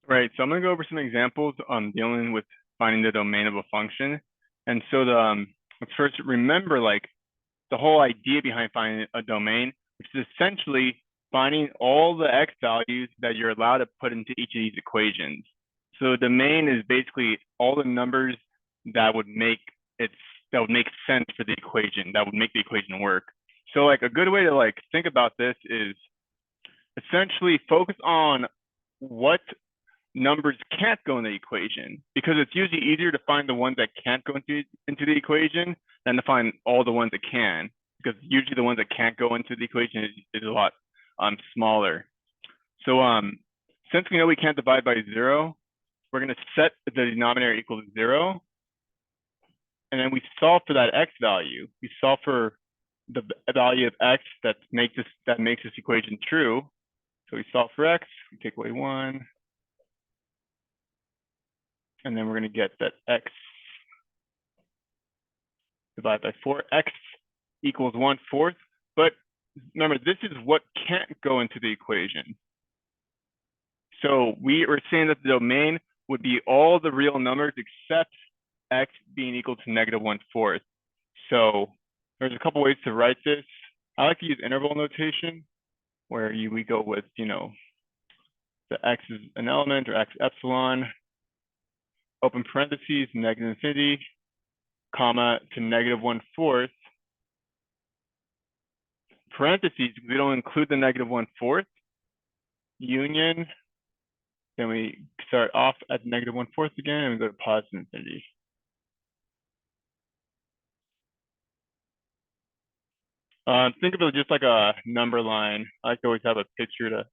Right, so I'm going to go over some examples dealing with finding the domain of a function. And so let's first remember like the whole idea behind finding a domain, which is essentially finding all the x values that you're allowed to put into each of these equations. So the domain is basically all the numbers that would make it that would make sense for the equation, that would make the equation work. So like a good way to like think about this is essentially focus on what numbers can't go in the equation, because it's usually easier to find the ones that can't go into the equation than to find all the ones that can, because usually the ones that can't go into the equation is a lot smaller. So since we know we can't divide by 0, we're going to set the denominator equal to 0, and then we solve for that x value. We solve for the value of x that makes this equation true. So we solve for x, we take away 1, and then we're going to get that x divided by 4, x equals 1/4. But remember, this is what can't go into the equation. So we are saying that the domain would be all the real numbers except x being equal to negative 1/4. So there's a couple ways to write this. I like to use interval notation, where we go with, the x is an element, or x epsilon, open parentheses, negative infinity, comma, to negative 1/4. Parentheses, we don't include the negative 1/4. Union, then we start off at negative 1/4 again, and we go to positive infinity. Think of it just like a number line. I like to always have a picture to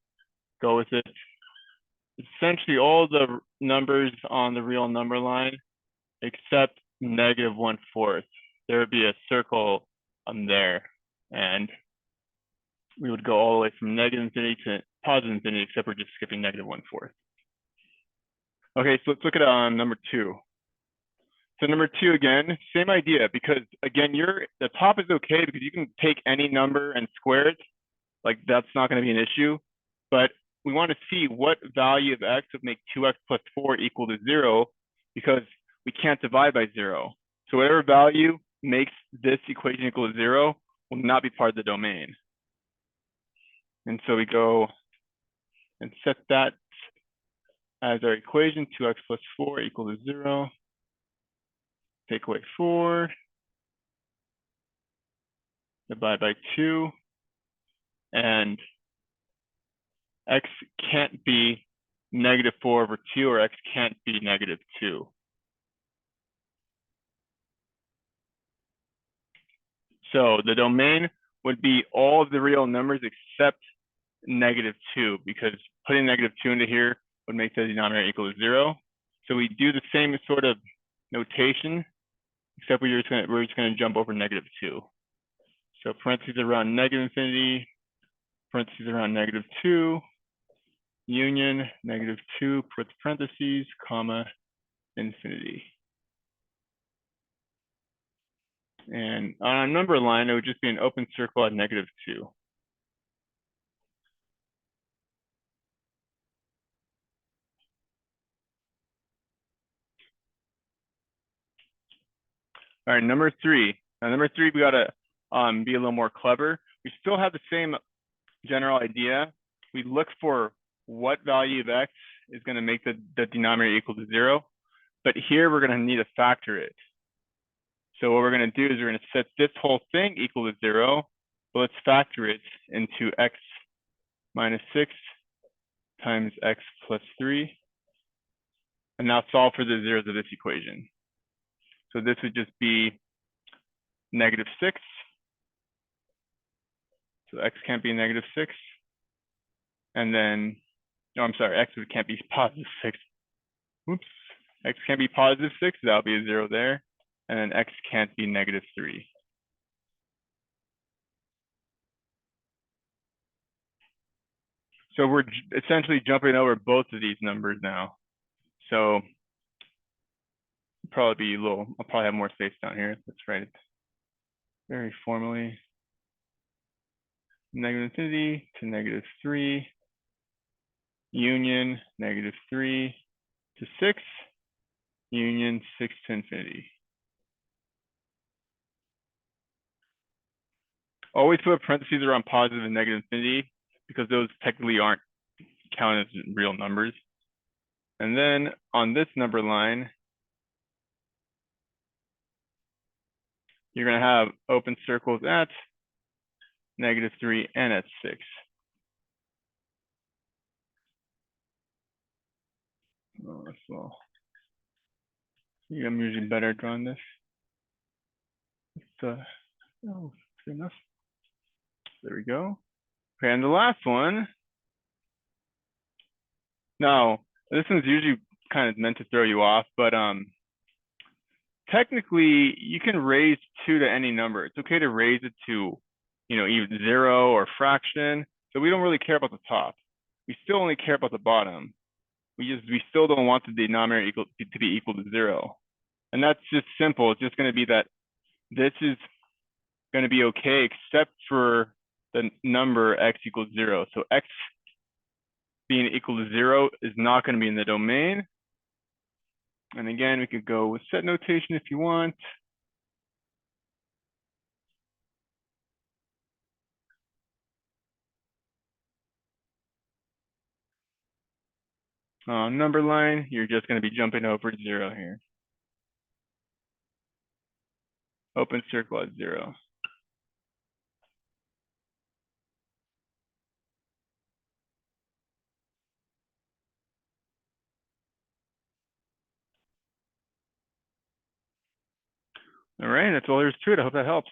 go with it. Essentially, all the numbers on the real number line except negative 1/4. There would be a circle there, and we would go all the way from negative infinity to positive infinity, except we're just skipping negative 1/4. Okay, so let's look at number 2. So number 2 again, same idea, because again, the top is okay because you can take any number and square it. Like that's not going to be an issue. But we want to see what value of x would make 2x plus 4 equal to 0, because we can't divide by 0. So whatever value makes this equation equal to 0 will not be part of the domain. And so we go and set that as our equation, 2x plus 4 equal to 0. Take away 4, divide by 2, and x can't be negative 4 over 2, or x can't be negative 2. So the domain would be all of the real numbers except negative 2, because putting negative 2 into here would make the denominator equal to 0. So we do the same sort of notation, except we're just going to jump over negative 2. So parentheses around negative infinity, parentheses around negative 2, union, negative 2, parentheses, comma, infinity. And on a number line, it would just be an open circle at negative 2. All right, number 3. Now, number 3, we got to be a little more clever. We still have the same general idea. We look for what value of x is going to make the denominator equal to 0. But here, we're going to need to factor it. So what we're going to do is we're going to set this whole thing equal to 0. But let's factor it into x minus 6 times x plus 3. And now solve for the zeros of this equation. So this would just be negative 6. So x can't be negative 6. And then, no, I'm sorry, x can't be positive 6. Oops. X can't be positive 6. So that'll be a 0 there. And then x can't be negative 3. So we're essentially jumping over both of these numbers now. So I'll probably have more space down here. Let's write it very formally. Negative infinity to negative 3. union -3 to 6, union 6 to infinity. Always put parentheses around positive and negative infinity because those technically aren't counted as real numbers. And then on this number line, you're going to have open circles at -3 and at 6. Oh, that's well. Yeah, I'm usually better at drawing this. Oh, good enough. There we go. Okay, and the last one. Now, this one's usually kind of meant to throw you off, but technically you can raise 2 to any number. It's okay to raise it to, either 0 or fraction. So we don't really care about the top. We still only care about the bottom. We still don't want the denominator to be equal to 0. And that's just simple. It's just going to be that this is going to be okay except for the number x equals 0. So x being equal to 0 is not going to be in the domain. And again, we could go with set notation if you want. Number line, you're just going to be jumping over 0 here. Open circle at 0. All right, that's all there is to it. I hope that helps.